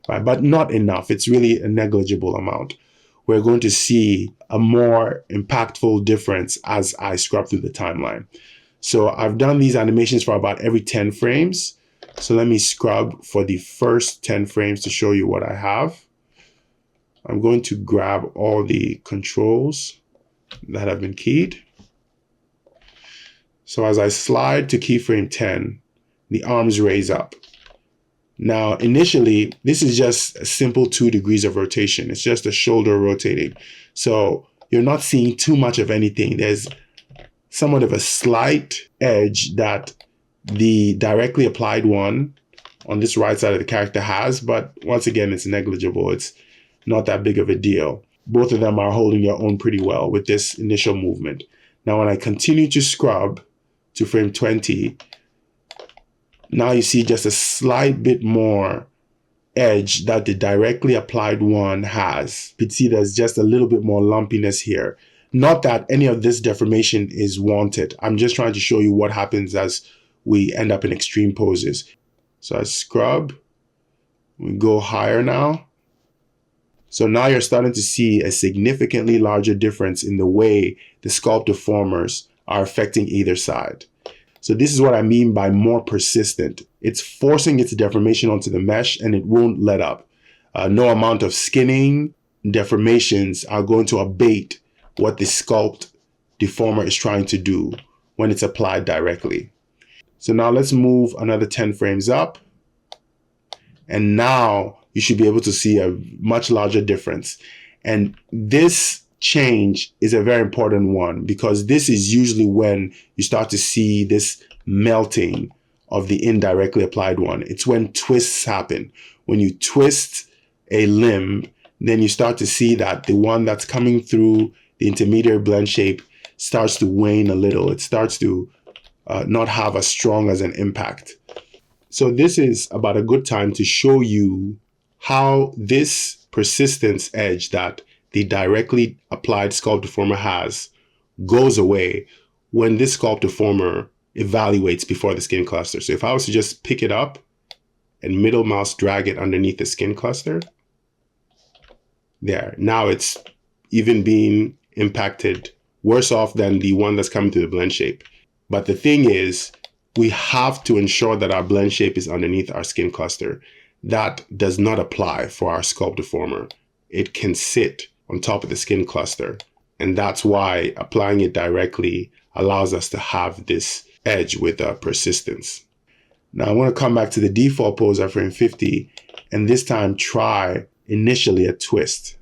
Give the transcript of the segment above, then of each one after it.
right? But not enough. It's really a negligible amount. We're going to see a more impactful difference as I scrub through the timeline. So I've done these animations for about every 10 frames. So let me scrub for the first 10 frames to show you what I have. I'm going to grab all the controls that have been keyed. So as I slide to keyframe 10, the arms raise up. Now, initially, this is just a simple 2 degrees of rotation. It's just a shoulder rotating. So you're not seeing too much of anything. There's somewhat of a slight edge that the directly applied one on this right side of the character has, but once again, it's negligible. It's not that big of a deal. Both of them are holding their own pretty well with this initial movement. Now, when I continue to scrub to frame 20, now you see just a slight bit more edge that the directly applied one has. You can see there's just a little bit more lumpiness here. Not that any of this deformation is wanted. I'm just trying to show you what happens as we end up in extreme poses. So I scrub, we go higher now. So now you're starting to see a significantly larger difference in the way the sculpt deformers are affecting either side. So this is what I mean by more persistent. It's forcing its deformation onto the mesh and it won't let up. No amount of skinning, deformations are going to abate what the sculpt deformer is trying to do when it's applied directly. So now let's move another 10 frames up. And now you should be able to see a much larger difference. And this change is a very important one because this is usually when you start to see this melting of the indirectly applied one. It's when twists happen. When you twist a limb, then you start to see that the one that's coming through the intermediate blend shape starts to wane a little. It starts to not have as strong as an impact. So this is about a good time to show you how this persistence edge that the directly applied sculpt deformer has goes away when this sculpt deformer evaluates before the skin cluster. So if I was to just pick it up and middle mouse drag it underneath the skin cluster, there, now it's even being impacted worse off than the one that's coming through the blend shape. But the thing is, we have to ensure that our blend shape is underneath our skin cluster. That does not apply for our sculpt deformer. It can sit on top of the skin cluster. And that's why applying it directly allows us to have this edge with persistence. Now I want to come back to the default pose at frame 50 and this time try initially a twist.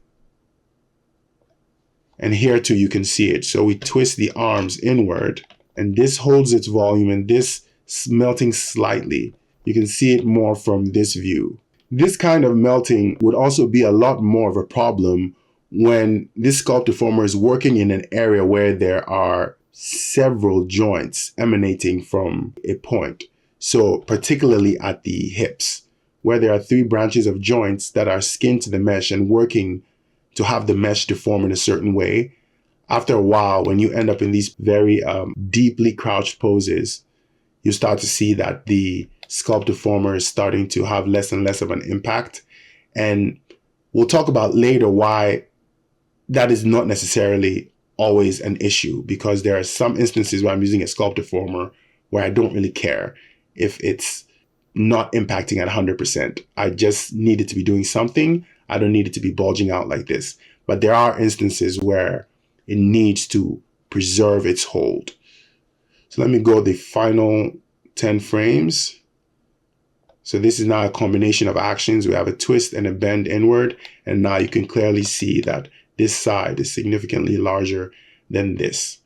And here too you can see it. So we twist the arms inward and this holds its volume and this melting slightly. You can see it more from this view. This kind of melting would also be a lot more of a problem when this sculpt deformer is working in an area where there are several joints emanating from a point. So particularly at the hips, where there are 3 branches of joints that are skinned to the mesh and working to have the mesh deform in a certain way. After a while, when you end up in these very deeply crouched poses, you start to see that the sculpt deformer is starting to have less and less of an impact. And we'll talk about later why that is not necessarily always an issue, because there are some instances where I'm using a sculpt deformer where I don't really care if it's not impacting at 100%. I just need it to be doing something. I don't need it to be bulging out like this. But there are instances where it needs to preserve its hold. So let me go the final 10 frames. So this is now a combination of actions. We have a twist and a bend inward. And now you can clearly see that this side is significantly larger than this.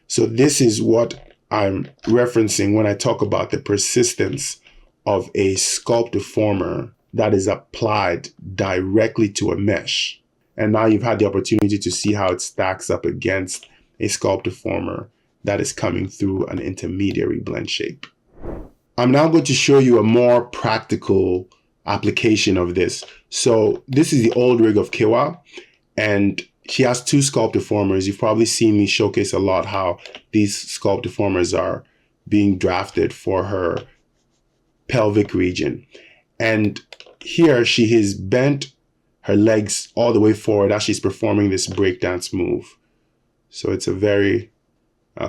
So this is what I'm referencing when I talk about the persistence of a sculpt deformer that is applied directly to a mesh. And now you've had the opportunity to see how it stacks up against a sculpt deformer that is coming through an intermediary blend shape. I'm now going to show you a more practical application of this. So this is the old rig of Kiryl, and she has 2 sculpt deformers. You've probably seen me showcase a lot how these sculpt deformers are being drafted for her pelvic region. And here she has bent her legs all the way forward as she's performing this breakdance move. So it's a very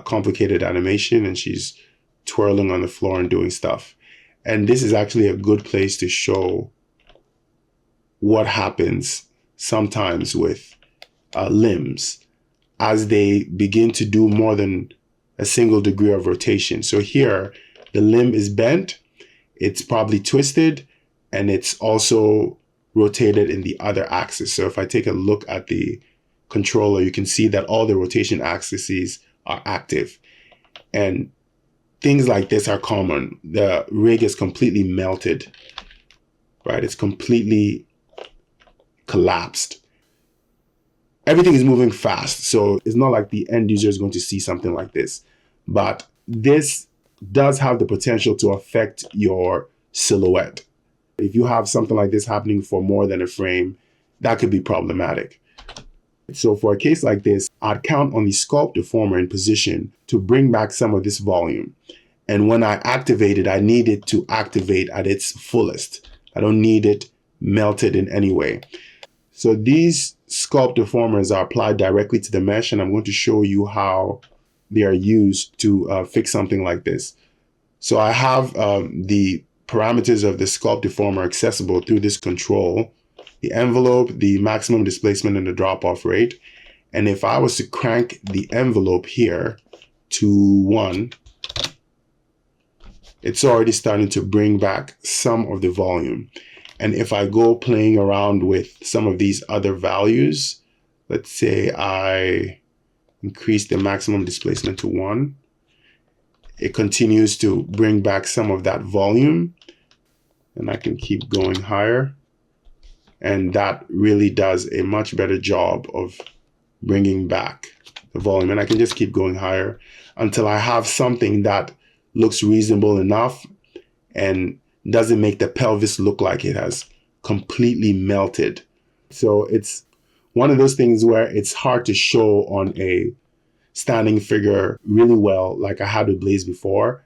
complicated animation, and she's twirling on the floor and doing stuff. And this is actually a good place to show what happens sometimes with limbs as they begin to do more than a single degree of rotation. So here, the limb is bent, it's probably twisted, and it's also rotated in the other axis. So if I take a look at the controller, you can see that all the rotation axes are active. And things like this are common. The rig is completely melted, right? It's completely collapsed. Everything is moving fast. So it's not like the end user is going to see something like this. But this does have the potential to affect your silhouette. If you have something like this happening for more than a frame, that could be problematic. So for a case like this, I'd count on the sculpt deformer in position to bring back some of this volume. And when I activate it, I need it to activate at its fullest. I don't need it melted in any way. So these sculpt deformers are applied directly to the mesh, and I'm going to show you how they are used to fix something like this. So I have the parameters of the sculpt deformer accessible through this control, the envelope, the maximum displacement, and the drop-off rate. And if I was to crank the envelope here to 1, it's already starting to bring back some of the volume. And if I go playing around with some of these other values, let's say I increase the maximum displacement to 1, it continues to bring back some of that volume, and I can keep going higher. And that really does a much better job of bringing back the volume. And I can just keep going higher until I have something that looks reasonable enough and doesn't make the pelvis look like it has completely melted. So it's one of those things where it's hard to show on a standing figure really well, like I had with Blaze before.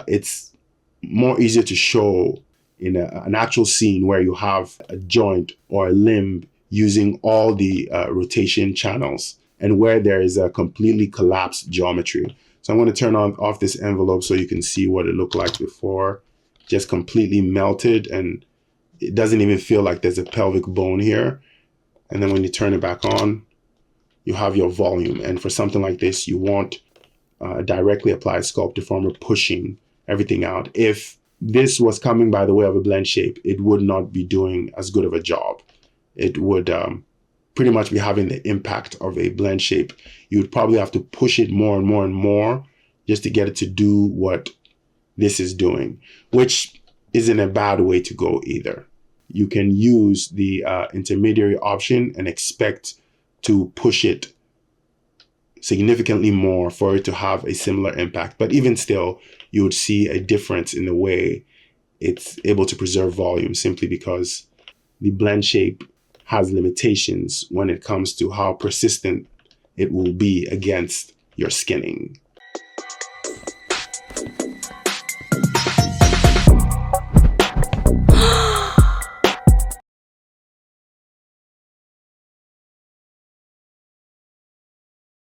It's more easier to show in an actual scene where you have a joint or a limb using all the rotation channels and where there is a completely collapsed geometry. So I'm going to turn off this envelope so you can see what it looked like before. Just completely melted, and it doesn't even feel like there's a pelvic bone here. And then when you turn it back on, you have your volume. And for something like this, you want directly applied sculpt deformer pushing everything out. If this was coming by the way of a blend shape, it would not be doing as good of a job. It would pretty much be having the impact of a blend shape. You would probably have to push it more and more and more just to get it to do what this is doing, which isn't a bad way to go either. You can use the intermediary option and expect to push it significantly more for it to have a similar impact. But even still, you would see a difference in the way it's able to preserve volume, simply because the blend shape has limitations when it comes to how persistent it will be against your skinning.